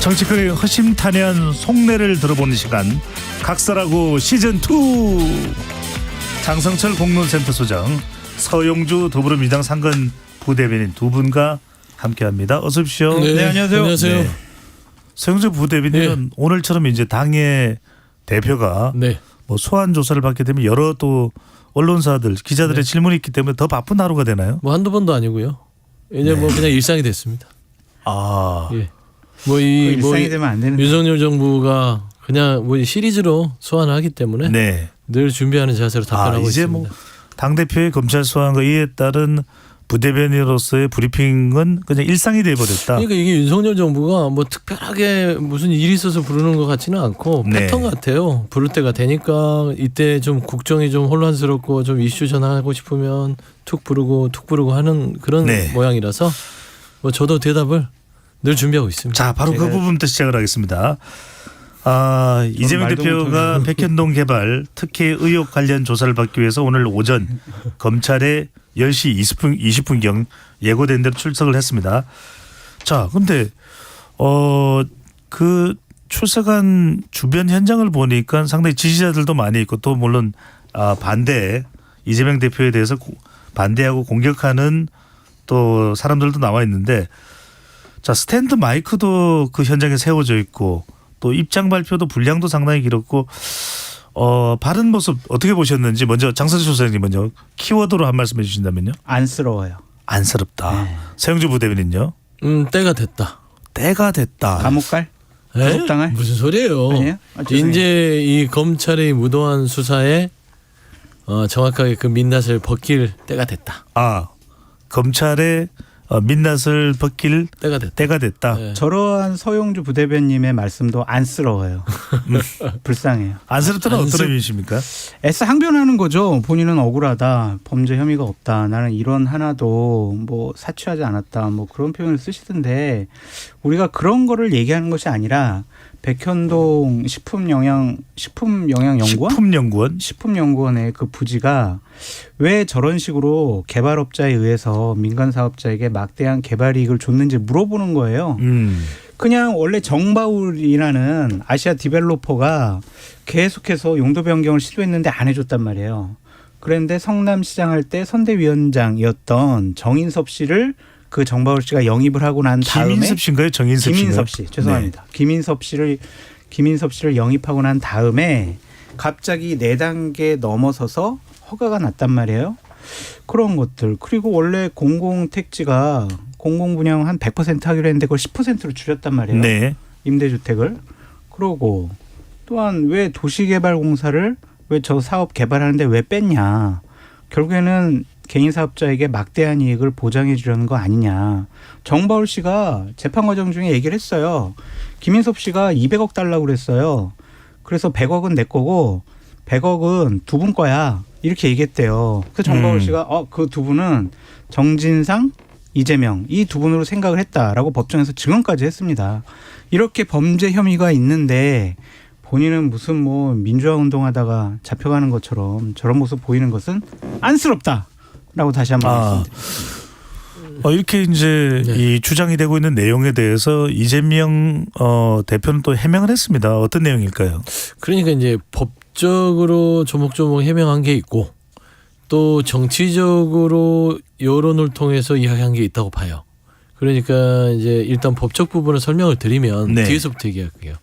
정치권의 허심탄회한 속내를 들어보는 시간 각설하고 시즌2 장성철 공론센터 소장 서용주 더불어민주당 상근 부대변인 두 분과 함께합니다. 어서 오십시오. 네, 안녕하세요. 네. 서용주 부대변인은 네. 오늘처럼 이제 당의 대표가 네. 뭐 소환 조사를 받게 되면 여러 또 언론사들 기자들의 네. 질문이 있기 때문에 더 바쁜 하루가 되나요? 뭐 한두 번도 아니고요. 이제 뭐 그냥 일상이 됐습니다. 아, 예. 뭐 이 뭐 일상이 되면 안 되는. 윤석열 정부가 그냥 뭐 시리즈로 소환을 하기 때문에 네. 늘 준비하는 자세로 답변하고 이제 있습니다. 뭐 당 대표의 검찰 소환과 이에 따른 부대변인으로서의 브리핑은 그냥 일상이 돼버렸다. 그러니까 이게 윤석열 정부가 뭐 특별하게 무슨 일이 있어서 부르는 것 같지는 않고 네. 패턴 같아요. 부를 때가 되니까 이때 좀 국정이 좀 혼란스럽고 좀 이슈 전환하고 싶으면 툭 부르고 하는 그런 네. 모양이라서 뭐 저도 대답을 늘 준비하고 있습니다. 자, 바로 그 부분부터 시작을 하겠습니다. 이재명 말도 대표가 못하네. 백현동 개발 특혜 의혹 관련 조사를 받기 위해서 오늘 오전 검찰에 10시 20분경 예고된 대로 출석을 했습니다. 자, 근데 그 출석한 주변 현장을 보니까 상당히 지지자들도 많이 있고 또 물론 반대 이재명 대표에 대해서 반대하고 공격하는 또 사람들도 나와 있는데 자, 스탠드 마이크도 그 현장에 세워져 있고 또 입장 발표도 분량도 상당히 길었고 바른 모습 어떻게 보셨는지 먼저 장선철 소장님 먼저 키워드로 한 말씀 해주신다면요. 안쓰러워요. 안쓰럽다. 네. 서영주 부대변인요. 때가 됐다. 때가 됐다. 감옥 갈? 에? 구속당할? 무슨 소리예요? 아니에요? 죄송해요. 이제 이 검찰의 무도한 수사에 정확하게 그 민낯을 벗길 때가 됐다. 검찰의 민낯을 벗길 때가 됐다. 때가 됐다. 네. 저러한 서용주 부대변님의 말씀도 안쓰러워요. 불쌍해요. 안쓰럽다는 어떤 의미이십니까? 애써 항변하는 거죠. 본인은 억울하다. 범죄 혐의가 없다. 나는 이런 하나도 뭐 사취하지 않았다. 뭐 그런 표현을 쓰시던데 우리가 그런 거를 얘기하는 것이 아니라 백현동 식품영양연구원? 식품연구원의 그 부지가 왜 저런 식으로 개발업자에 의해서 민간 사업자에게 막대한 개발 이익을 줬는지 물어보는 거예요. 그냥 원래 정바울이라는 아시아 디벨로퍼가 계속해서 용도 변경을 시도했는데 안 해줬단 말이에요. 그런데 성남시장 할 때 선대위원장이었던 정인섭 씨를 그 정바울 씨가 영입을 하고 난 다음에 김인섭 씨인가요? 정인섭 씨인가요? 김인섭 씨 죄송합니다. 네. 김인섭 씨를 영입하고 난 다음에 갑자기 4단계 넘어서서 허가가 났단 말이에요. 그런 것들. 그리고 원래 공공택지가 공공분양 한 100% 하기로 했는데 그걸 10%로 줄였단 말이에요. 네. 임대주택을. 그러고 또한 왜 도시개발공사를 왜 저 사업 개발하는데 왜 뺐냐. 결국에는 개인 사업자에게 막대한 이익을 보장해 주려는 거 아니냐. 정바울 씨가 재판 과정 중에 얘기를 했어요. 김인섭 씨가 200억 달라고 그랬어요. 그래서 100억은 내 거고 100억은 두 분 거야. 이렇게 얘기했대요. 그래서 정바울 씨가 그 두 분은 정진상, 이재명 이 두 분으로 생각을 했다라고 법정에서 증언까지 했습니다. 이렇게 범죄 혐의가 있는데 본인은 무슨 뭐 민주화 운동하다가 잡혀가는 것처럼 저런 모습 보이는 것은 안쓰럽다라고 다시 한번 말씀드립니다. 이렇게 이제 네. 이 주장이 되고 있는 내용에 대해서 이재명 대표는 또 해명을 했습니다. 어떤 내용일까요? 그러니까 이제 법적으로 조목조목 해명한 게 있고 또 정치적으로 여론을 통해서 이야기한 게 있다고 봐요. 그러니까 이제 일단 법적 부분을 설명을 드리면 네. 뒤에서부터 얘기할게요.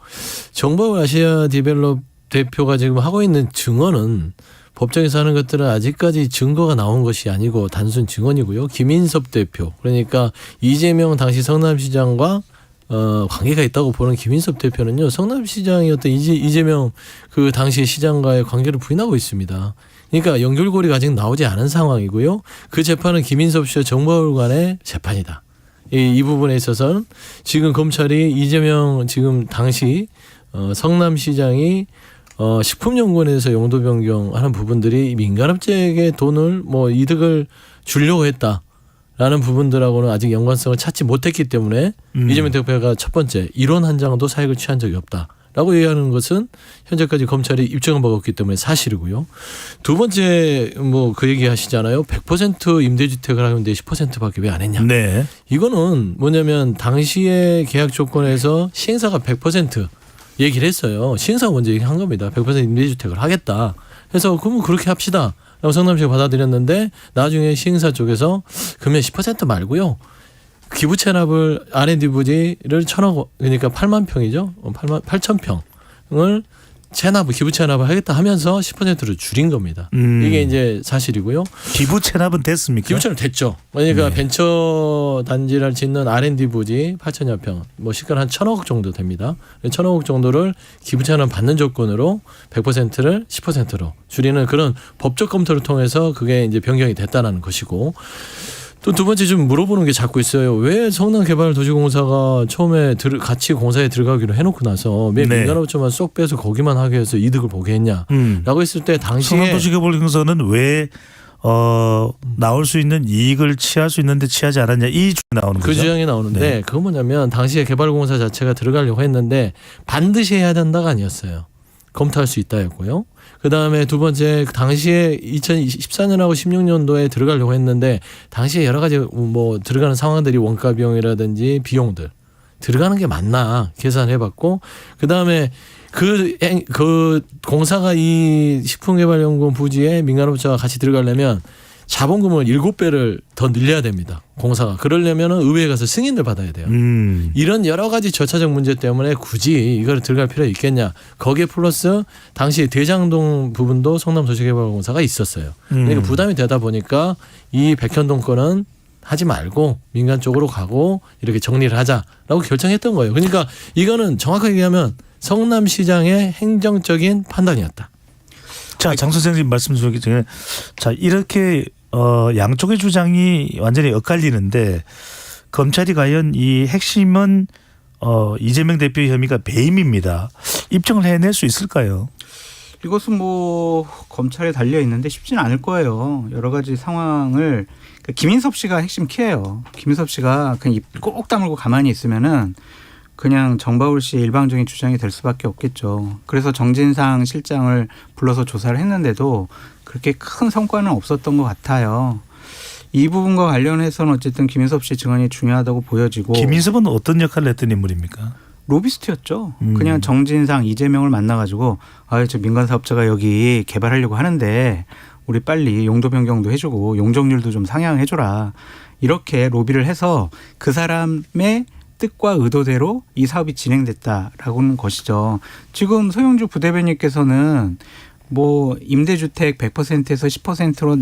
정바울 아시아 디벨롭 대표가 지금 하고 있는 증언은 법정에서 하는 것들은 아직까지 증거가 나온 것이 아니고 단순 증언이고요. 김인섭 대표 그러니까 이재명 당시 성남시장과 관계가 있다고 보는 김인섭 대표는요. 성남시장이었던 이재명 그 당시 시장과의 관계를 부인하고 있습니다. 그러니까 연결고리가 아직 나오지 않은 상황이고요. 그 재판은 김인섭 씨와 정바울 간의 재판이다. 이 부분에 있어서는 지금 검찰이 이재명 지금 당시 성남시장이 식품연구원에서 용도 변경하는 부분들이 민간업체에게 돈을 뭐 이득을 주려고 했다라는 부분들하고는 아직 연관성을 찾지 못했기 때문에 이재명 대표가 첫 번째 이론 한 장도 사익을 취한 적이 없다. 라고 얘기하는 것은 현재까지 검찰이 입증한 바가 없기 때문에 사실이고요. 두 번째 뭐 그 얘기 하시잖아요. 100% 임대주택을 하는데 10%밖에 왜 안 했냐. 네. 이거는 뭐냐면 당시에 계약 조건에서 시행사가 100% 얘기를 했어요. 시행사가 먼저 얘기한 겁니다. 100% 임대주택을 하겠다. 그래서 그러면 그렇게 합시다. 라고 성남시가 받아들였는데 나중에 시행사 쪽에서 그러면 10% 말고요. 기부 체납을 R&D 부지를 1,000억 그러니까 8만 평이죠. 8천 평을 기부 체납을 하겠다 하면서 10%로 줄인 겁니다. 이게 이제 사실이고요. 기부 체납은 됐습니까? 기부 체납 됐죠. 그러니까 네. 벤처 단지를 짓는 R&D 부지 8천여 평, 뭐 시가로 한 1,000억 정도 됩니다. 1,000억 정도를 기부 체납 받는 조건으로 100%를 10%로 줄이는 그런 법적 검토를 통해서 그게 이제 변경이 됐다는 것이고. 또 두 번째 좀 물어보는 게 자꾸 있어요. 왜 성남개발도시공사가 처음에 같이 공사에 들어가기로 해놓고 나서 왜 네. 민간업체만 쏙 빼서 거기만 하게 해서 이득을 보게 했냐라고 했을 때 당시에 성남도시개발공사는 왜 나올 수 있는 이익을 취할 수 있는데 취하지 않았냐 이 주에 나오는 그 거죠. 주장이 나오는데 네. 그건 뭐냐면 당시에 개발공사 자체가 들어가려고 했는데 반드시 해야 된다가 아니었어요. 검토할 수 있다였고요. 그다음에 두 번째 당시에 2014년하고 16년도에 들어가려고 했는데 당시에 여러 가지 뭐 들어가는 상황들이 원가 비용이라든지 비용들 들어가는 게 맞나 계산해봤고 그다음에 그 공사가 이 식품개발연구원 부지에 민간업체가 같이 들어가려면 자본금을 7배를 더 늘려야 됩니다. 공사가. 그러려면 의회에 가서 승인을 받아야 돼요. 이런 여러 가지 절차적 문제 때문에 굳이 이걸 들어갈 필요가 있겠냐. 거기에 플러스 당시 대장동 부분도 성남도시개발공사가 있었어요. 그러니까 부담이 되다 보니까 이 백현동 건은 하지 말고 민간 쪽으로 가고 이렇게 정리를 하자라고 결정했던 거예요. 그러니까 이거는 정확하게 얘기하면 성남시장의 행정적인 판단이었다. 자, 장 선생님 말씀 중에 자 이렇게 양쪽의 주장이 완전히 엇갈리는데 검찰이 과연 이 핵심은 이재명 대표 혐의가 배임입니다. 입증을 해낼 수 있을까요? 이것은 뭐 검찰에 달려 있는데 쉽지는 않을 거예요. 여러 가지 상황을 김인섭 씨가 핵심 키예요. 김인섭 씨가 그냥 입 꼭 다물고 가만히 있으면은 그냥 정바울 씨의 일방적인 주장이 될 수밖에 없겠죠. 그래서 정진상 실장을 불러서 조사를 했는데도 그렇게 큰 성과는 없었던 것 같아요. 이 부분과 관련해서는 어쨌든 김인섭 씨 증언이 중요하다고 보여지고. 김인섭은 어떤 역할을 했던 인물입니까? 로비스트였죠. 그냥 정진상, 이재명을 만나가지고 저 민간사업자가 여기 개발하려고 하는데 우리 빨리 용도 변경도 해주고 용적률도 좀 상향해줘라. 이렇게 로비를 해서 그 사람의 뜻과 의도대로 이 사업이 진행됐다라고 하는 것이죠. 지금 소영주 부대변인께서는 뭐 임대주택 100%에서 10%로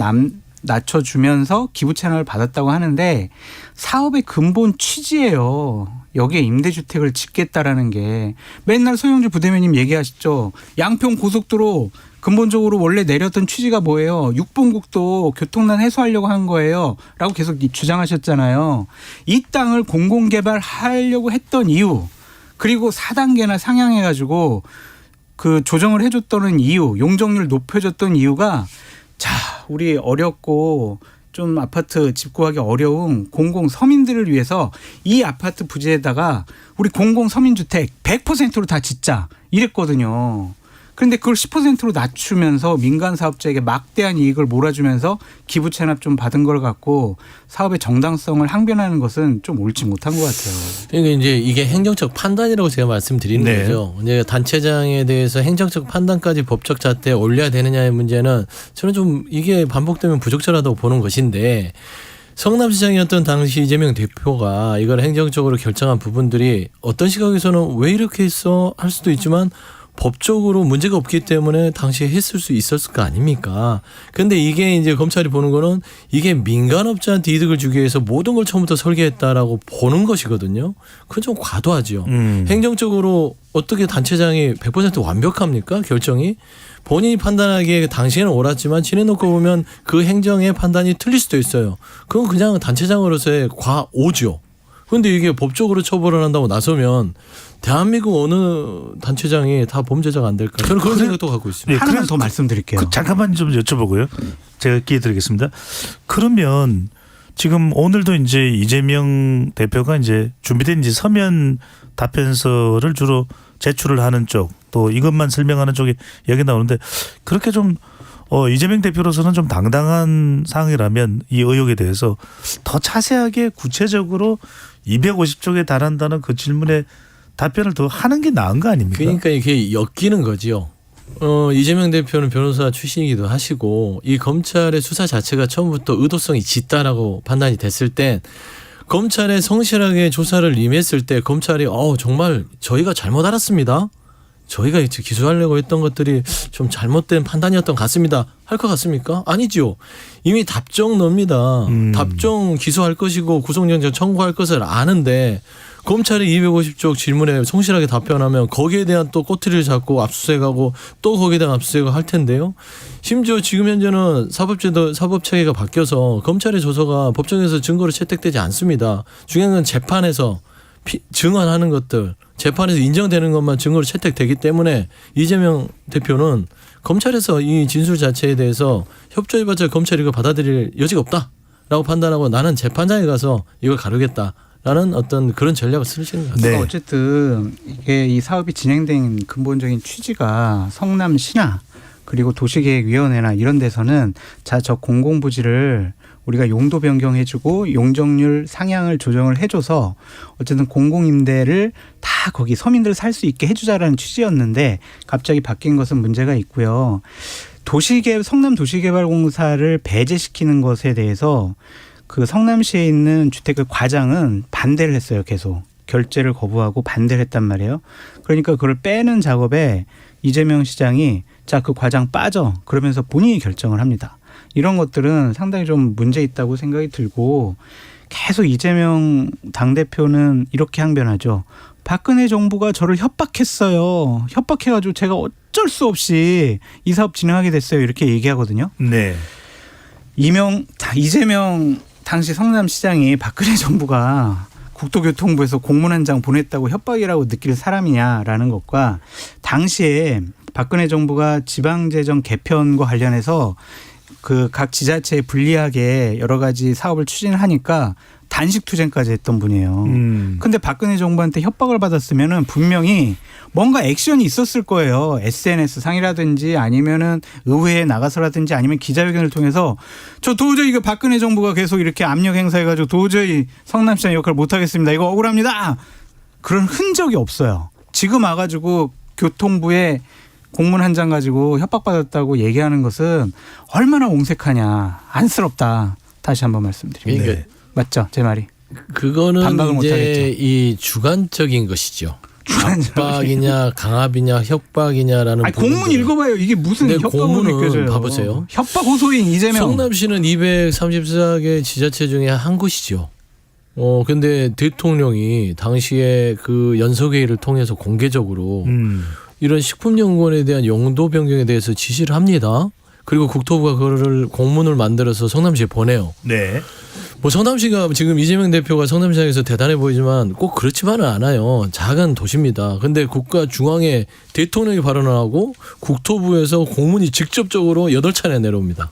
낮춰주면서 기부 채널을 받았다고 하는데 사업의 근본 취지예요. 여기에 임대주택을 짓겠다라는 게 맨날 소영주 부대변인 얘기하시죠. 양평 고속도로 근본적으로 원래 내렸던 취지가 뭐예요? 6번국도 교통난 해소하려고 한 거예요. 라고 계속 주장하셨잖아요. 이 땅을 공공개발하려고 했던 이유 그리고 4단계나 상향해가지고 그 조정을 해줬다는 이유 용적률 높여줬던 이유가 자 우리 어렵고 좀 아파트 집 구하기 어려운 공공 서민들을 위해서 이 아파트 부지에다가 우리 공공 서민주택 100%로 다 짓자 이랬거든요. 그런데 그걸 10%로 낮추면서 민간 사업자에게 막대한 이익을 몰아주면서 기부 체납 좀 받은 걸 갖고 사업의 정당성을 항변하는 것은 좀 옳지 못한 것 같아요. 그러니까 이제 이게 행정적 판단이라고 제가 말씀드리는 네. 거죠. 이제 단체장에 대해서 행정적 판단까지 법적 잣대에 올려야 되느냐의 문제는 저는 좀 이게 반복되면 부적절하다고 보는 것인데 성남시장이었던 당시 이재명 대표가 이걸 행정적으로 결정한 부분들이 어떤 시각에서는 왜 이렇게 했어 할 수도 있지만 법적으로 문제가 없기 때문에 당시에 했을 수 있었을 거 아닙니까? 근데 이게 이제 검찰이 보는 거는 이게 민간업자한테 이득을 주기 위해서 모든 걸 처음부터 설계했다라고 보는 것이거든요. 그건 좀 과도하죠. 행정적으로 어떻게 단체장이 100% 완벽합니까? 결정이? 본인이 판단하기에 당시에는 옳았지만 지내놓고 보면 그 행정의 판단이 틀릴 수도 있어요. 그건 그냥 단체장으로서의 과오죠. 그런데 이게 법적으로 처벌을 한다고 나서면 대한민국 어느 단체장이 다 범죄자가 안 될까? 저는 그런 생각도 갖고 있습니다. 네, 하나만 더 말씀드릴게요. 잠깐만 좀 여쭤보고요. 제가 기회 드리겠습니다. 그러면 지금 오늘도 이제 이재명 대표가 이제 준비된 이제 서면 답변서를 주로 제출을 하는 쪽 또 이것만 설명하는 쪽이 얘기 나오는데 그렇게 좀 이재명 대표로서는 좀 당당한 상황이라면 이 의혹에 대해서 더 자세하게 구체적으로 250쪽에 달한다는 그 질문에 답변을 더 하는 게 나은 거 아닙니까? 그러니까 이게 엮이는 거지요. 이재명 대표는 변호사 출신이기도 하시고 이 검찰의 수사 자체가 처음부터 의도성이 짙다라고 판단이 됐을 땐 검찰에 성실하게 조사를 임했을 때 검찰이 정말 저희가 잘못 알았습니다. 저희가 기소하려고 했던 것들이 좀 잘못된 판단이었던 것 같습니다. 할 것 같습니까? 아니지요. 이미 답정 넣습니다. 답정 기소할 것이고 구속영장 청구할 것을 아는데 검찰이 250쪽 질문에 성실하게 답변하면 거기에 대한 또 꼬투리를 잡고 압수수색하고 또 거기에 대한 압수수색을 할 텐데요. 심지어 지금 현재는 사법체계가 바뀌어서 검찰의 조서가 법정에서 증거로 채택되지 않습니다. 중요한 건 재판에서 증언하는 것들, 재판에서 인정되는 것만 증거로 채택되기 때문에 이재명 대표는 검찰에서 이 진술 자체에 대해서 협조해봤자 검찰이 이거 받아들일 여지가 없다라고 판단하고 나는 재판장에 가서 이걸 가르겠다라는 어떤 그런 전략을 쓰시는 것 같습니다. 네. 어쨌든 이게 이 사업이 진행된 근본적인 취지가 성남 신화 그리고 도시계획위원회나 이런 데서는 저 공공부지를 우리가 용도 변경해주고 용적률 상향을 조정을 해줘서 어쨌든 공공임대를 다 거기 서민들 살 수 있게 해주자라는 취지였는데 갑자기 바뀐 것은 문제가 있고요. 성남 도시개발공사를 배제시키는 것에 대해서 그 성남시에 있는 주택의 과장은 반대를 했어요. 계속 결재를 거부하고 반대를 했단 말이에요. 그러니까 그걸 빼는 작업에 이재명 시장이 자, 그 과장 빠져 그러면서 본인이 결정을 합니다. 이런 것들은 상당히 좀 문제 있다고 생각이 들고 계속 이재명 당대표는 이렇게 항변하죠. 박근혜 정부가 저를 협박했어요. 협박해가지고 제가 어쩔 수 없이 이 사업 진행하게 됐어요. 이렇게 얘기하거든요. 네. 이재명 당시 성남시장이 박근혜 정부가 국토교통부에서 공문 한 장 보냈다고 협박이라고 느낄 사람이냐라는 것과 당시에 박근혜 정부가 지방재정 개편과 관련해서 그 각 지자체에 불리하게 여러 가지 사업을 추진하니까 단식 투쟁까지 했던 분이에요. 근데 박근혜 정부한테 협박을 받았으면은 분명히 뭔가 액션이 있었을 거예요. SNS 상이라든지 아니면은 의회에 나가서라든지 아니면 기자회견을 통해서 저 도저히 이거 박근혜 정부가 계속 이렇게 압력 행사해가지고 도저히 성남시장 역할 못하겠습니다. 이거 억울합니다. 그런 흔적이 없어요. 지금 와가지고 교통부에 공문 한 장 가지고 협박받았다고 얘기하는 것은 얼마나 옹색하냐. 안쓰럽다. 다시 한번 말씀드립니다. 네. 맞죠? 제 말이. 그거는 반박을 이제 못하겠죠. 이 주관적인 것이죠. 압박이냐 강압이냐 협박이냐라는 공문 읽어봐요. 이게 무슨 협박으로 공문은 느껴져요. 봐보세요. 협박 호소인 이재명. 성남시는 234개 지자체 중에 한 곳이죠. 근데 대통령이 당시에 그 연석회의를 통해서 공개적으로 이런 식품연구원에 대한 용도 변경에 대해서 지시를 합니다. 그리고 국토부가 그거를 공문을 만들어서 성남시에 보내요. 네. 뭐 성남시가 지금 이재명 대표가 성남시장에서 대단해 보이지만 꼭 그렇지만은 않아요. 작은 도시입니다. 근데 국가 중앙에 대통령이 발언을 하고 국토부에서 공문이 직접적으로 8차례 내려옵니다.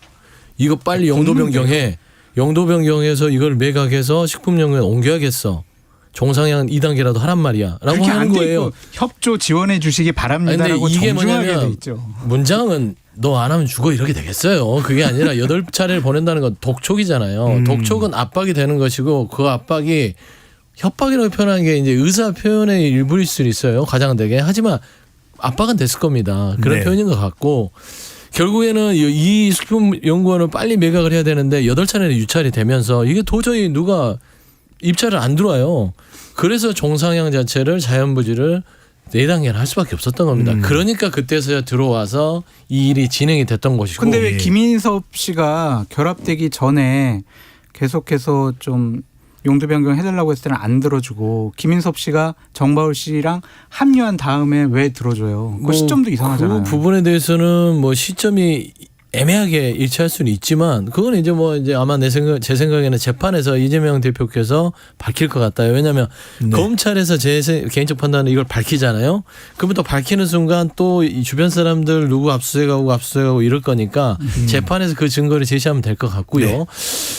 이거 빨리 용도 변경해. 용도 변경해서 이걸 매각해서 식품연구원 옮겨야겠어. 종상향 2단계라도 하란 말이야. 라고 하는 거예요. 협조 지원해 주시기 바랍니다라고 이게 정중하게 돼 뭐냐면 있죠. 문장은 너 안 하면 죽어 이렇게 되겠어요. 그게 아니라 8차례를 보낸다는 건 독촉이잖아요. 독촉은 압박이 되는 것이고 그 압박이 협박이라고 표현하는 게 이제 의사 표현의 일부일 수 있어요. 과장되게. 하지만 압박은 됐을 겁니다. 그런 네. 표현인 것 같고 결국에는 이 식품연구원을 빨리 매각을 해야 되는데 8차례 유찰이 되면서 이게 도저히 누가 입찰을 안 들어와요. 그래서 종상향 자체를 자연부지를 4단계를 할 수밖에 없었던 겁니다. 그러니까 그때서야 들어와서 이 일이 진행이 됐던 것이고. 근데 왜 김인섭 씨가 결합되기 전에 계속해서 좀 용도 변경 해달라고 했을 때는 안 들어주고 김인섭 씨가 정바울 씨랑 합류한 다음에 왜 들어줘요? 그 시점도 이상하잖아요. 그 부분에 대해서는 뭐 시점이 애매하게 일치할 수는 있지만 그건 이제 뭐 이제 아마 제 생각에는 재판에서 이재명 대표께서 밝힐 것 같아요. 왜냐하면 네. 검찰에서 제 개인적 판단은 이걸 밝히잖아요. 그러면 밝히는 순간 또 이 주변 사람들 누구 압수수색하고 이럴 거니까 재판에서 그 증거를 제시하면 될 것 같고요. 네.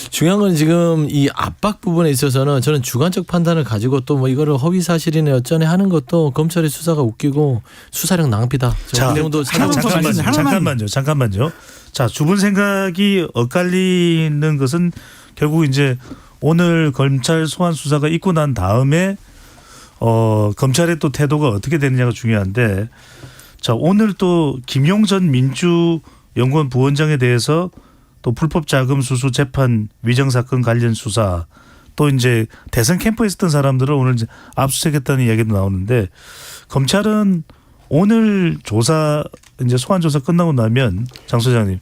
중요한 건 지금 이 압박 부분에 있어서는 저는 주관적 판단을 가지고 또 뭐 이거를 허위 사실이네 어쩌네 하는 것도 검찰의 수사가 웃기고 수사력 낭비다. 자, 그 정도 잠깐만요. 자, 두 분 생각이 엇갈리는 것은 결국 이제 오늘 검찰 소환 수사가 있고 난 다음에 검찰의 또 태도가 어떻게 되느냐가 중요한데, 자, 오늘 또 김용 전 민주연구원 부원장에 대해서 또 불법 자금 수수 재판 위정 사건 관련 수사, 또 이제 대선 캠프에 있었던 사람들을 오늘 이제 압수수색했다는 이야기도 나오는데, 검찰은 오늘 조사 이제 소환 조사 끝나고 나면 장 소장님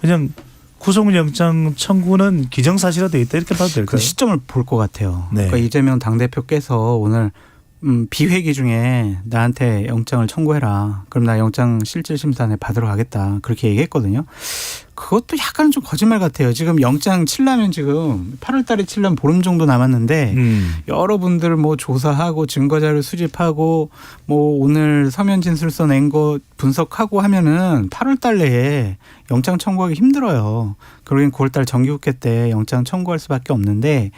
그냥 구속영장 청구는 기정사실화돼 있다 이렇게 봐도 될까요? 그 시점을 볼 것 같아요. 네. 그러니까 이재명 당대표께서 오늘 비회기 중에 나한테 영장을 청구해라. 그럼 나 영장 실질심사에 받으러 가겠다. 그렇게 얘기했거든요. 그것도 약간 좀 거짓말 같아요. 지금 영장 칠라면 지금 8월 달에 칠라면 보름 정도 남았는데 여러분들 뭐 조사하고 증거자료 수집하고 뭐 오늘 서면 진술서 낸 거 분석하고 하면은 8월 달 내에 영장 청구하기 힘들어요. 그러긴 9월 달 정기국회 때 영장 청구할 수밖에 없는데,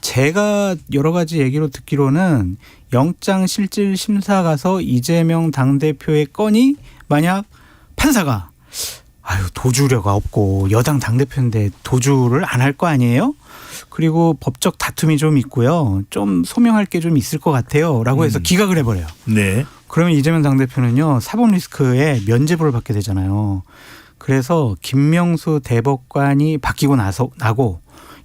제가 여러 가지 얘기로 듣기로는 영장 실질 심사 가서 이재명 당대표의 건이 만약 판사가 도주려가 없고 여당 당대표인데 도주를 안 할 거 아니에요? 그리고 법적 다툼이 좀 있고요. 좀 소명할 게 좀 있을 것 같아요. 라고 해서 기각을 해버려요. 네. 그러면 이재명 당대표는요, 사법 리스크에 면죄부를 받게 되잖아요. 그래서 김명수 대법관이 바뀌고 나고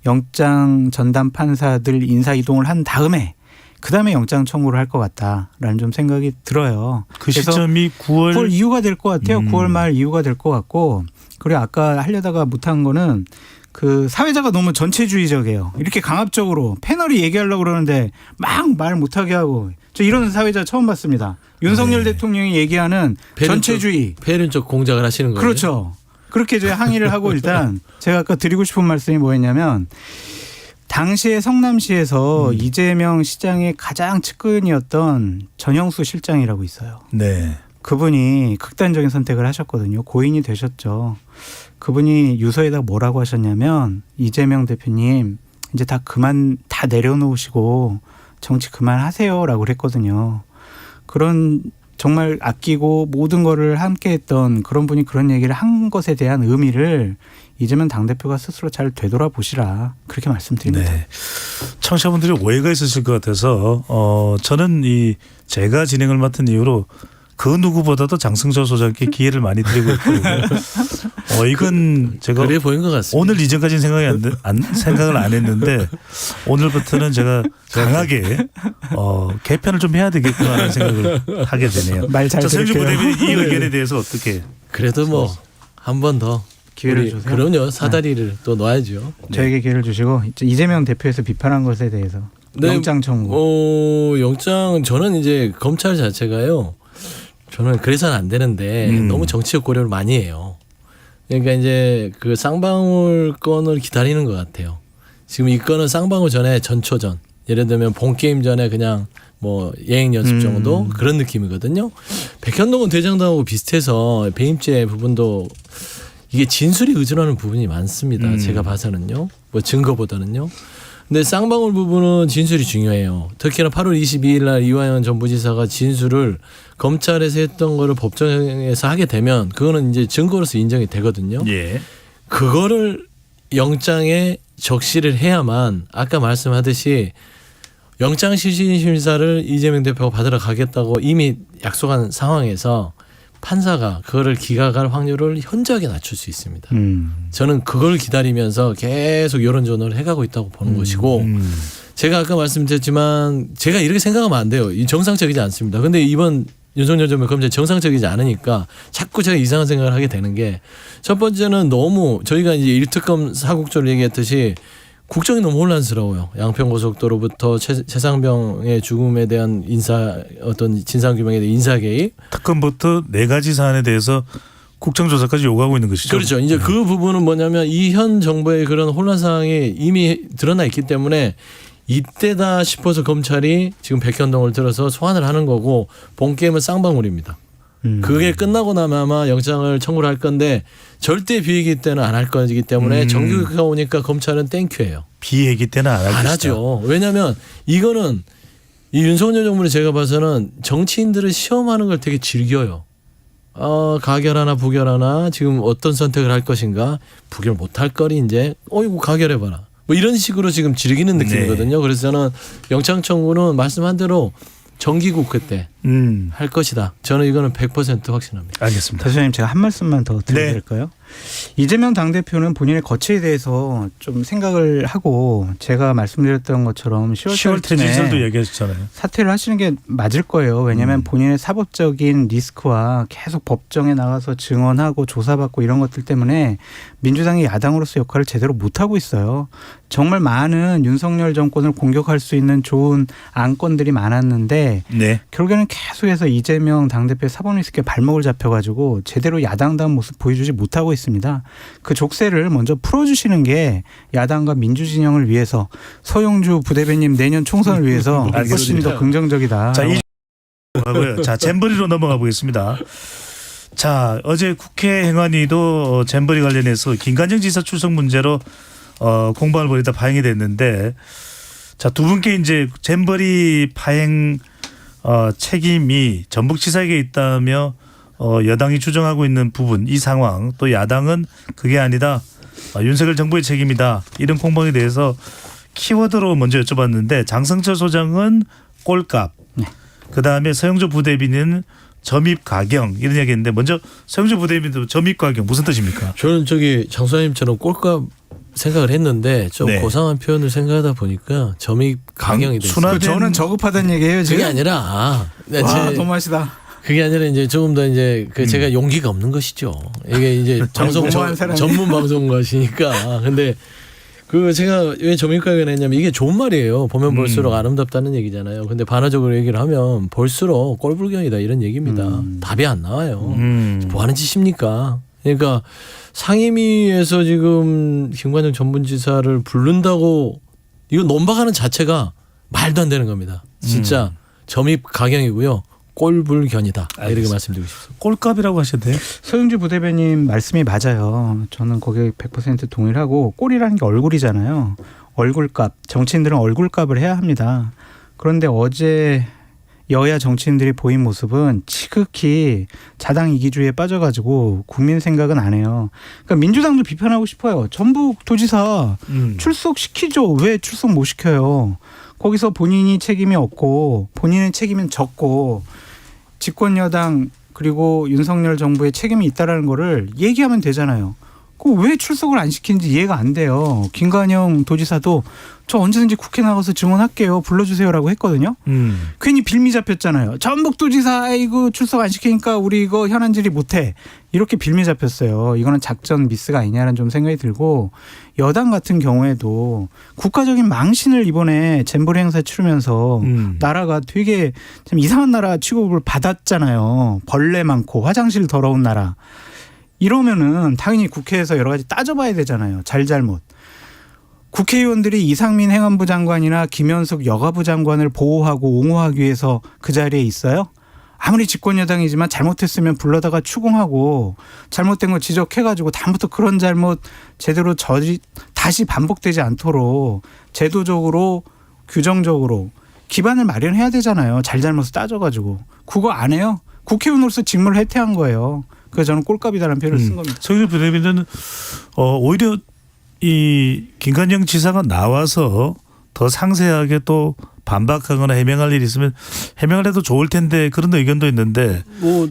영장 전담 판사들 인사 이동을 한 다음에 그다음에 영장 청구를 할 것 같다라는 좀 생각이 들어요. 그 시점이 9월 이후가 될 것 같아요. 9월 말 이후가 될 것 같고, 그리고 아까 하려다가 못한 거는 그 사회자가 너무 전체주의적이에요. 이렇게 강압적으로 패널이 얘기하려고 그러는데 막 말 못하게 하고, 저 이런 사회자 처음 봤습니다. 윤석열 대통령이 얘기하는 전체주의. 폐륜적 공작을 하시는 거예요. 그렇죠. 그렇게 이제 항의를 하고 일단 제가 아까 드리고 싶은 말씀이 뭐였냐면, 당시에 성남시에서 이재명 시장의 가장 측근이었던 전형수 실장이라고 있어요. 네. 그분이 극단적인 선택을 하셨거든요. 고인이 되셨죠. 그분이 유서에다 뭐라고 하셨냐면, 이재명 대표님 이제 다 내려놓으시고 정치 그만하세요라고 그랬거든요. 그런 정말 아끼고 모든 거를 함께 했던 그런 분이 그런 얘기를 한 것에 대한 의미를 이재명 당대표가 스스로 잘 되돌아보시라, 그렇게 말씀드립니다. 네. 청취자분들이 오해가 있으실 것 같아서 저는 제가 진행을 맡은 이후로 그 누구보다도 장승조 소장께 기회를 많이 드리고 있고, 이건 제가 그래 보인 것 같습니다. 오늘 이전까지는 생각을 안 했는데 오늘부터는 제가 강하게 개편을 좀 해야 되겠구나라는 생각을 하게 되네요. 말 잘 서영주 들을게요. 부대변인 이 의견에 대해서 어떻게? 그래도 뭐 한 번 더 기회를 주세요. 그럼요. 사다리를 또 놔야죠. 저에게 기회를 주시고 이재명 대표에서 비판한 것에 대해서 영장 청구. 영장 저는 이제 검찰 자체가요. 저는 그래서는 안 되는데 너무 정치적 고려를 많이 해요. 그러니까 이제 그 쌍방울 건을 기다리는 것 같아요. 지금 이 건은 쌍방울 전에 전초전, 예를 들면 본 게임 전에 그냥 뭐 예행 연습 정도 그런 느낌이거든요. 백현동은 대장동하고 비슷해서 배임죄 부분도 이게 진술이 의존하는 부분이 많습니다. 제가 봐서는요. 뭐 증거보다는요. 근데 쌍방울 부분은 진술이 중요해요. 특히나 8월 22일 날 이화영 전 부지사가 진술을 검찰에서 했던 거를 법정에서 하게 되면 그거는 이제 증거로서 인정이 되거든요. 예. 그거를 영장에 적시를 해야만 아까 말씀하듯이 영장 실질 심사를 이재명 대표가 받으러 가겠다고 이미 약속한 상황에서 판사가 그거를 기각할 확률을 현저하게 낮출 수 있습니다. 저는 그걸 기다리면서 계속 여론전을 해가고 있다고 보는 것이고, 제가 아까 말씀드렸지만 제가 이렇게 생각하면 안 돼요. 이 정상적이지 않습니다. 근데 이번 윤석열 전 검찰이 정상적이지 않으니까 자꾸 제가 이상한 생각을 하게 되는 게, 첫 번째는 너무 저희가 이제 1특검 사국조를 얘기했듯이 국정이 너무 혼란스러워요. 양평고속도로부터 최상병의 죽음에 대한 어떤 진상규명에 대한 인사 개입. 특검부터 4가지 사안에 대해서 국정조사까지 요구하고 있는 것이죠. 그렇죠. 이제 그 부분은 뭐냐면 이 현 정부의 그런 혼란 상황이 이미 드러나 있기 때문에 이때다 싶어서 검찰이 지금 백현동을 들어서 소환을 하는 거고 본 게임은 쌍방울입니다. 그게 끝나고 나면 아마 영장을 청구를 할 건데 절대 비회기 때는 안 할 거기 때문에 정규가 오니까 검찰은 땡큐예요. 비회기 때는 안 하죠. 왜냐하면 이거는 이 윤석열 정부는 제가 봐서는 정치인들을 시험하는 걸 되게 즐겨요. 가결하나 부결하나 지금 어떤 선택을 할 것인가 부결 못할 거리 이제 어이구 가결해봐라 뭐 이런 식으로 지금 즐기는 느낌이거든요. 그래서 저는 영장 청구는 말씀한 대로 정기국회 때 할 것이다. 저는 이거는 100% 확신합니다. 알겠습니다. 대표님 제가 한 말씀만 더 드려도 될까요? 이재명 당대표는 본인의 거취에 대해서 좀 생각을 하고 제가 말씀드렸던 것처럼 10월 퇴진설도 얘기하셨잖아요. 사퇴를 하시는 게 맞을 거예요. 왜냐하면 본인의 사법적인 리스크와 계속 법정에 나가서 증언하고 조사받고 이런 것들 때문에 민주당이 야당으로서 역할을 제대로 못하고 있어요. 정말 많은 윤석열 정권을 공격할 수 있는 좋은 안건들이 많았는데 결국에는 계속해서 이재명 당대표의 사법 리스크에 발목을 잡혀가지고 제대로 야당다운 모습 보여주지 못하고 있습니다. 그 족쇄를 먼저 풀어주시는 게 야당과 민주진영을 위해서 서영주 부대변인 내년 총선을 위해서 훨씬 더 긍정적이다. 자, 하고요. 자, 잼버리로 넘어가 보겠습니다. 자, 어제 국회 행안위도 잼버리 관련해서 김관영 지사 출석 문제로 공방을 벌이다 파행이 됐는데, 자, 두 분께 이제 잼버리 파행 책임이 전북지사에게 있다며 여당이 주장하고 있는 부분, 이 상황, 또 야당은 그게 아니다, 윤석열 정부의 책임이다, 이런 공방에 대해서 키워드로 먼저 여쭤봤는데, 장성철 소장은 꼴값, 그다음에 서영조 부대변인은 점입 가경, 이런 이야기했는데, 먼저 서영조 부대변인도 점입 가경 무슨 뜻입니까? 저는 장소장님처럼 꼴값 생각을 했는데 좀 고상한 표현을 생각하다 보니까 점입 가경이 됐어요. 저는 저급하다는 얘기예요 지금? 그게 아니라 와, 너무하시다. 그게 아니라 이제 조금 더 이제 제가 용기가 없는 것이죠. 이게 이제 방송 전문 방송가시니까. 근데 제가 왜 점입가경을 했냐면 이게 좋은 말이에요. 보면 볼수록 아름답다는 얘기잖아요. 근데 반어적으로 얘기를 하면 볼수록 꼴불견이다 이런 얘기입니다. 답이 안 나와요. 뭐 하는 짓입니까? 그러니까 상임위에서 지금 김관영 전문지사를 부른다고 이거 논박하는 자체가 말도 안 되는 겁니다. 진짜 점입 가경이고요. 꼴불견이다. 이렇게 말씀드리고 싶습니다. 꼴값이라고 하셨대요? 서영주 부대변인 말씀이 맞아요. 저는 거기에 100% 동의를 하고, 꼴이라는 게 얼굴이잖아요. 얼굴값. 정치인들은 얼굴값을 해야 합니다. 그런데 어제 여야 정치인들이 보인 모습은 지극히 자당 이기주의에 빠져가지고 국민 생각은 안 해요. 그러니까 민주당도 비판하고 싶어요. 전북도지사 출석시키죠. 왜 출석 못 시켜요? 거기서 본인이 책임이 없고 본인의 책임은 적고 집권 여당 그리고 윤석열 정부의 책임이 있다라는 거를 얘기하면 되잖아요. 왜 출석을 안 시키는지 이해가 안 돼요. 김관영 도지사도 저 언제든지 국회 나가서 증언할게요. 불러주세요라고 했거든요. 괜히 빌미 잡혔잖아요. 전북도지사 이거 출석 안 시키니까 우리 이거 현안 질의 못해. 이렇게 빌미 잡혔어요. 이거는 작전 미스가 아니냐는 좀 생각이 들고, 여당 같은 경우에도 국가적인 망신을 이번에 잼버리 행사에 치르면서 나라가 되게 좀 이상한 나라 취급을 받았잖아요. 벌레 많고 화장실 더러운 나라. 이러면은 당연히 국회에서 여러 가지 따져봐야 되잖아요. 잘잘못. 국회의원들이 이상민 행안부 장관이나 김현숙 여가부 장관을 보호하고 옹호하기 위해서 그 자리에 있어요? 아무리 집권 여당이지만 잘못했으면 불러다가 추궁하고 잘못된 거 지적해가지고 다음부터 그런 잘못 제대로 다시 반복되지 않도록 제도적으로 규정적으로 기반을 마련해야 되잖아요. 잘잘못을 따져가지고. 그거 안 해요? 국회의원으로서 직무를 해태한 거예요. 그래서 저는 꼴값이다라는 표현을 쓴 겁니다. 서영주 부대변인은 오히려 이 김관영 지사가 나와서 더 상세하게 또 반박하거나 해명할 일이 있으면 해명을 해도 좋을 텐데, 그런 의견도 있는데,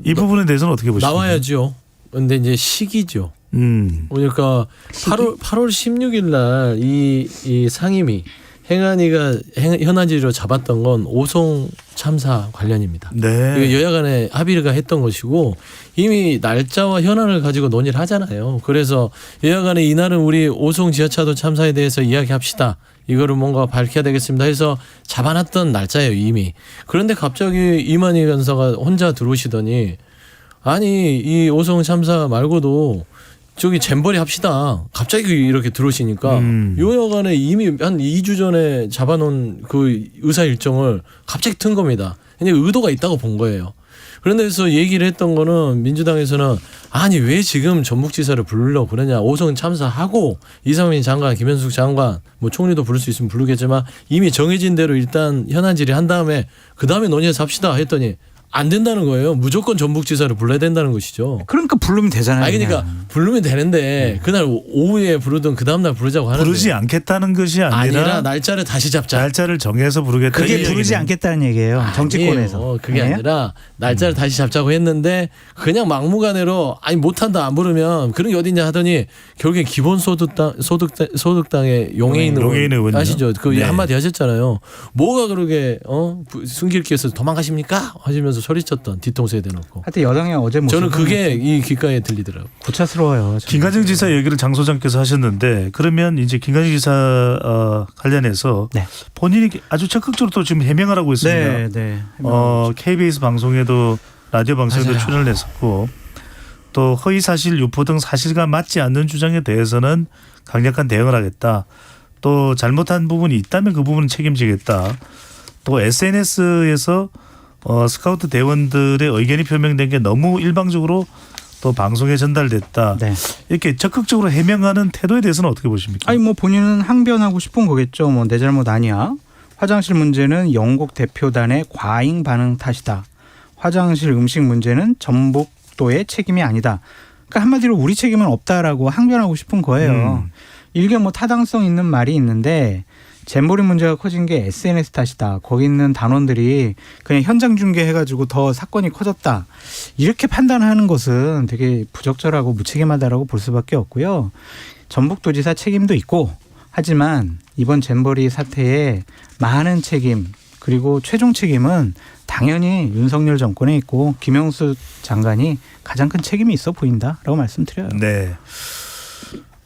이 부분에 대해서는 어떻게 보십니까? 나와야죠. 근데 이제 시기죠. 그러니까 8월 16일 날 이 상임위 행안위가 현안지로 잡았던 건 오송 참사 관련입니다. 네. 여야 간에 합의가 했던 것이고 이미 날짜와 현안을 가지고 논의를 하잖아요. 그래서 여야 간에 이날은 우리 오송 지하차도 참사에 대해서 이야기합시다. 이거를 뭔가 밝혀야 되겠습니다 해서 잡아놨던 날짜예요 이미. 그런데 갑자기 이만희 간사가 혼자 들어오시더니 아니 이 오송 참사 말고도 저기 잼버리 합시다. 갑자기 이렇게 들어오시니까 요 여간에 이미 한 2주 전에 잡아놓은 그 의사 일정을 갑자기 튼 겁니다. 근데 의도가 있다고 본 거예요. 그런데서 얘기를 했던 거는 민주당에서는 아니 왜 지금 전북지사를 부르려고 그러냐. 오송 참사하고 이상민 장관, 김현숙 장관 뭐 총리도 부를 수 있으면 부르겠지만 이미 정해진 대로 일단 현안 질의한 다음에 그 다음에 논의해서 합시다 했더니 안 된다는 거예요. 무조건 전북지사를 불러야 된다는 것이죠. 그러니까 부르면 되잖아요. 아니 그러니까 그냥. 부르면 되는데 그날 오후에 부르든 그 다음날 부르자고 하는데 부르지 않겠다는 것이 아니라 날짜를 다시 잡자. 날짜를 정해서 부르겠다. 그게 이 부르지 얘기는. 않겠다는 얘기예요. 정치권에서. 아니에요. 그게 아니에요? 아니라 날짜를 다시 잡자고 했는데 그냥 막무가내로 아니 못한다 안 부르면 그런 게 어딨냐 하더니 결국엔 기본소득당의 용해인 용해인 의원이요? 아시죠? 그 네. 한마디 하셨잖아요. 뭐가 그러게 순길께서 도망가십니까? 하시면서 소리쳤던 뒤통수에 대놓고. 하여튼 여당의 어제 모습은 저는 그게 이 귓가에 들리더라고요. 고차스러워요. 김관정 지사 얘기를 장 소장께서 하셨는데 그러면 이제 김관정 지사 관련해서 네. 본인이 아주 적극적으로 또 지금 해명을 하고 있습니다. 네, 네. KBS 방송에도 라디오 방송에도 맞아요. 출연을 했었고 또 허위 사실 유포 등 사실과 맞지 않는 주장에 대해서는 강력한 대응을 하겠다. 또 잘못한 부분이 있다면 그 부분은 책임지겠다. 또 SNS에서 스카우트 대원들의 의견이 표명된 게 너무 일방적으로 또 방송에 전달됐다. 네. 이렇게 적극적으로 해명하는 태도에 대해서는 어떻게 보십니까? 아니 뭐 본인은 항변하고 싶은 거겠죠. 뭐 내 잘못 아니야. 화장실 문제는 영국 대표단의 과잉 반응 탓이다. 화장실 음식 문제는 전북도의 책임이 아니다. 그러니까 한마디로 우리 책임은 없다라고 항변하고 싶은 거예요. 이게 뭐 타당성 있는 말이 있는데 잼버리 문제가 커진 게 SNS 탓이다. 거기 있는 단원들이 그냥 현장 중계해가지고 더 사건이 커졌다. 이렇게 판단하는 것은 되게 부적절하고 무책임하다라고 볼 수밖에 없고요. 전북도지사 책임도 있고 하지만 이번 잼버리 사태에 많은 책임 그리고 최종 책임은 당연히 윤석열 정권에 있고 김영수 장관이 가장 큰 책임이 있어 보인다라고 말씀드려요. 네.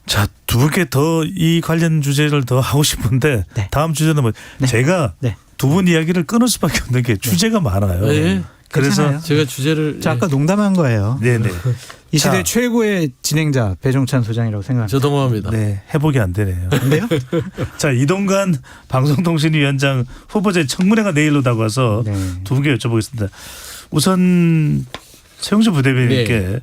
자, 두 분께 더 이 관련 주제를 더 하고 싶은데 네. 다음 주제는 뭐 네. 제가 네. 두 분 이야기를 끊을 수밖에 없는 게 주제가 많아요. 네. 그래서 괜찮아요. 제가 주제를 저 아까 농담한 거예요. 네네. 이 시대 자. 최고의 진행자 배종찬 소장이라고 생각합니다. 저 동감합니다. 네, 회복이 안 되네요. 근데요? 자, 이동관 방송통신위원장 후보자 청문회가 내일로 다가와서 네. 두 분께 여쭤보겠습니다. 우선 최영주 부대변인께 네.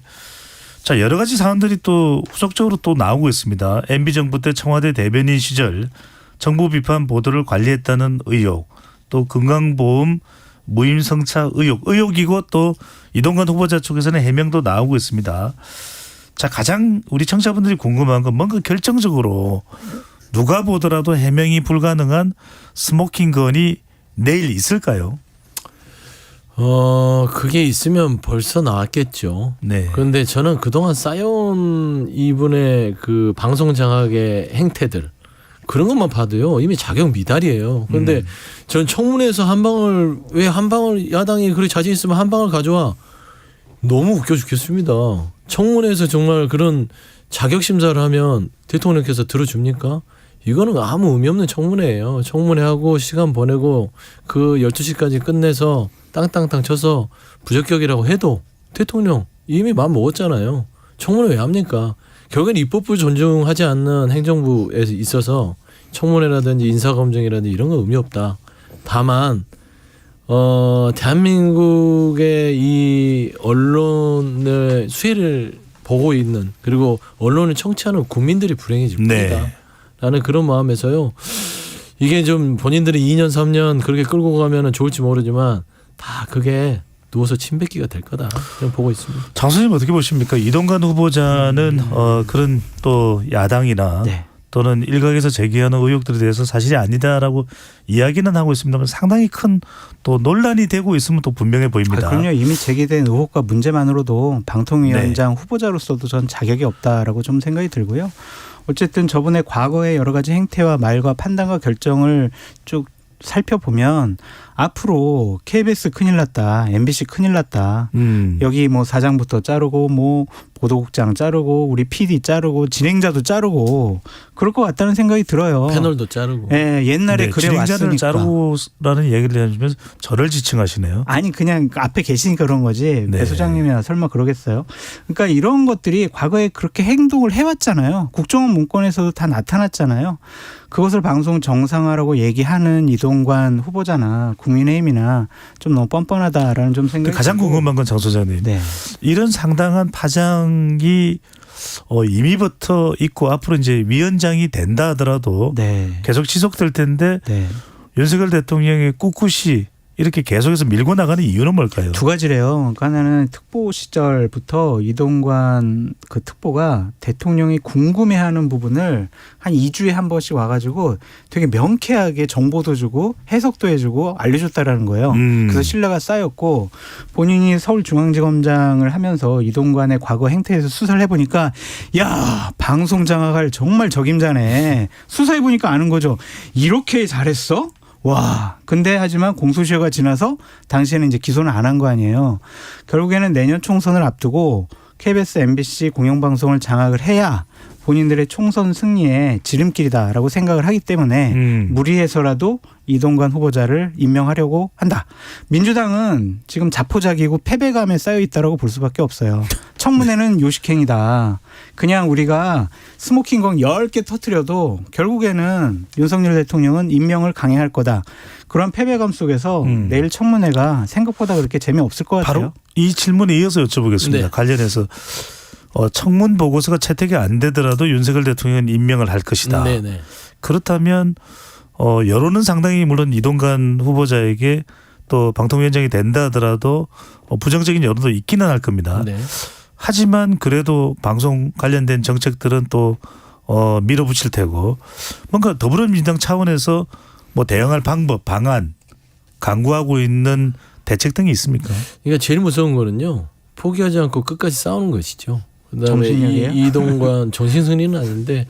자, 여러 가지 사안들이 또 후속적으로 또 나오고 있습니다. MB 정부 때 청와대 대변인 시절 정부 비판 보도를 관리했다는 의혹, 또 건강보험 무임승차 의혹이고 또 이동관 후보자 쪽에서는 해명도 나오고 있습니다. 자, 가장 우리 청취자분들이 궁금한 건 뭔가 결정적으로 누가 보더라도 해명이 불가능한 스모킹 건이 내일 있을까요? 그게 있으면 벌써 나왔겠죠. 네. 그런데 저는 그동안 쌓여온 이분의 그 방송 장악의 행태들 그런 것만 봐도요 이미 자격 미달이에요. 그런데 전 청문회에서 왜 한 방울 야당이 그렇게 자신 있으면 한 방울 가져와 너무 웃겨 죽겠습니다. 청문회에서 정말 그런 자격 심사를 하면 대통령께서 들어줍니까? 이거는 아무 의미 없는 청문회예요. 청문회하고 시간 보내고 그 12시까지 끝내서 땅땅땅 쳐서 부적격이라고 해도 대통령 이미 마음 먹었잖아요. 청문회 왜 합니까? 결국엔 입법부 존중하지 않는 행정부에 있어서 청문회라든지 인사검증이라든지 이런 건 의미 없다. 다만 대한민국의 이 언론의 수혜를 보고 있는 그리고 언론을 청취하는 국민들이 불행해질 뿐이다. 네. 라는 그런 마음에서요. 이게 좀 본인들이 2년 3년 그렇게 끌고 가면 좋을지 모르지만 다 그게 누워서 침 뱉기가 될 거다. 그냥 보고 있습니다. 장 선생님 어떻게 보십니까? 이동관 후보자는 그런 또 야당이나 네. 또는 일각에서 제기하는 의혹들에 대해서 사실이 아니다라고 이야기는 하고 있습니다만 상당히 큰 또 논란이 되고 있으면 또 분명해 보입니다. 그럼요. 이미 제기된 의혹과 문제만으로도 방통위원장 후보자로서도 전 자격이 없다라고 좀 생각이 들고요. 어쨌든 저분의 과거의 여러 가지 행태와 말과 판단과 결정을 쭉 살펴보면 앞으로 KBS 큰일 났다, MBC 큰일 났다. 여기 뭐 사장부터 자르고 뭐 보도국장 자르고 우리 PD 자르고 진행자도 자르고 그럴 것 같다는 생각이 들어요. 패널도 자르고. 예, 옛날에 그래 진행자를 왔으니까. 자르고라는 얘기를 해주면서 저를 지칭하시네요. 아니 그냥 앞에 계시니까 그런 거지. 네. 배 소장님이나 설마 그러겠어요. 그러니까 이런 것들이 과거에 그렇게 행동을 해왔잖아요. 국정원 문건에서도 다 나타났잖아요. 그것을 방송 정상화라고 얘기하는 이동관 후보자나 국민의힘이나 좀 너무 뻔뻔하다라는 좀 생각이 가장 들고. 궁금한 건 장 소장님. 네. 이런 상당한 파장이 이미부터 있고 앞으로 이제 위원장이 된다 하더라도 네. 계속 지속될 텐데 네. 윤석열 대통령이 꿋꿋이 이렇게 계속해서 밀고 나가는 이유는 뭘까요? 두 가지래요. 그러니까 하나는 특보 시절부터 이동관 그 특보가 대통령이 궁금해하는 부분을 한 2주에 한 번씩 와가지고 되게 명쾌하게 정보도 주고 해석도 해주고 알려줬다라는 거예요. 그래서 신뢰가 쌓였고 본인이 서울중앙지검장을 하면서 이동관의 과거 행태에서 수사를 해보니까 야 방송 장악할 정말 적임자네. 수사해보니까 아는 거죠. 이렇게 잘했어? 와, 근데 하지만 공소시효가 지나서 당시에는 이제 기소는 안 한 거 아니에요. 결국에는 내년 총선을 앞두고 KBS, MBC 공영방송을 장악을 해야 본인들의 총선 승리의 지름길이다라고 생각을 하기 때문에 무리해서라도 이동관 후보자를 임명하려고 한다. 민주당은 지금 자포자기고 패배감에 쌓여 있다라고 볼 수밖에 없어요. 청문회는 요식행위다. 그냥 우리가 스모킹건 10개 터뜨려도 결국에는 윤석열 대통령은 임명을 강행할 거다. 그런 패배감 속에서 내일 청문회가 생각보다 그렇게 재미없을 것 같아요. 바로 이 질문에 이어서 여쭤보겠습니다. 네. 관련해서 청문 보고서가 채택이 안 되더라도 윤석열 대통령은 임명을 할 것이다. 네네. 그렇다면 여론은 상당히 물론 이동관 후보자에게 또 방통위원장이 된다 하더라도 부정적인 여론도 있기는 할 겁니다. 네. 하지만 그래도 방송 관련된 정책들은 또 밀어붙일 테고 뭔가 더불어민주당 차원에서 뭐 대응할 방법, 방안 강구하고 있는 대책 등이 있습니까? 그러니까 제일 무서운 거는요. 포기하지 않고 끝까지 싸우는 것이죠. 그다음에 정신력이에요? 이동관 정신승리는 아닌데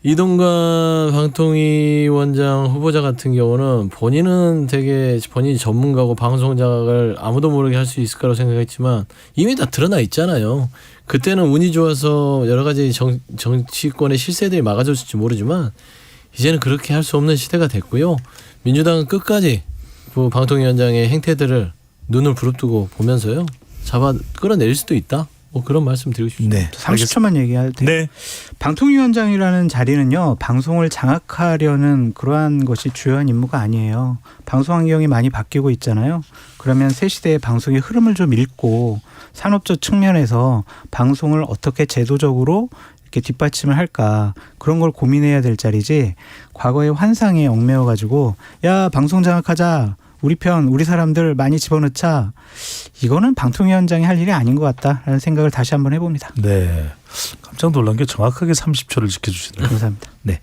이동관 방통위원장 후보자 같은 경우는 본인은 되게 본인이 전문가고 방송 장악을 아무도 모르게 할 수 있을 거라고 생각했지만 이미 다 드러나 있잖아요. 그때는 운이 좋아서 여러 가지 정치권의 실세들이 막아줬을지 모르지만 이제는 그렇게 할 수 없는 시대가 됐고요. 민주당은 끝까지 그 방통위원장의 행태들을 눈을 부릅뜨고 보면서요. 잡아 끌어내릴 수도 있다. 뭐 그런 말씀 드리고 싶습니다. 네. 30초만 얘기해도 돼요. 네. 방통위원장이라는 자리는요. 방송을 장악하려는 그러한 것이 주요한 임무가 아니에요. 방송 환경이 많이 바뀌고 있잖아요. 그러면 새 시대의 방송의 흐름을 좀 읽고 산업적 측면에서 방송을 어떻게 제도적으로 이렇게 뒷받침을 할까 그런 걸 고민해야 될 자리지 과거의 환상에 얽매여 가지고 야 방송 장악하자 우리 편 우리 사람들 많이 집어넣자 이거는 방통위원장이 할 일이 아닌 것 같다라는 생각을 다시 한번 해봅니다. 네. 깜짝 놀란 게 정확하게 30초를 지켜주시네요. 감사합니다. 네.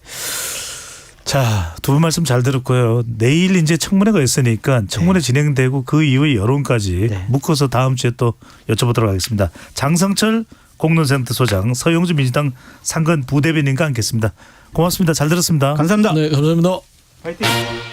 자, 두 분 말씀 잘 들었고요. 내일 이제 청문회가 있으니까 청문회 진행되고 그 이후의 여론까지 네. 묶어서 다음 주에 또 여쭤보도록 하겠습니다. 장성철 공론센터 소장, 서영주 민주당 상근 부대변인과 함께했습니다. 고맙습니다. 잘 들었습니다. 감사합니다. 네, 감사합니다. 화이팅.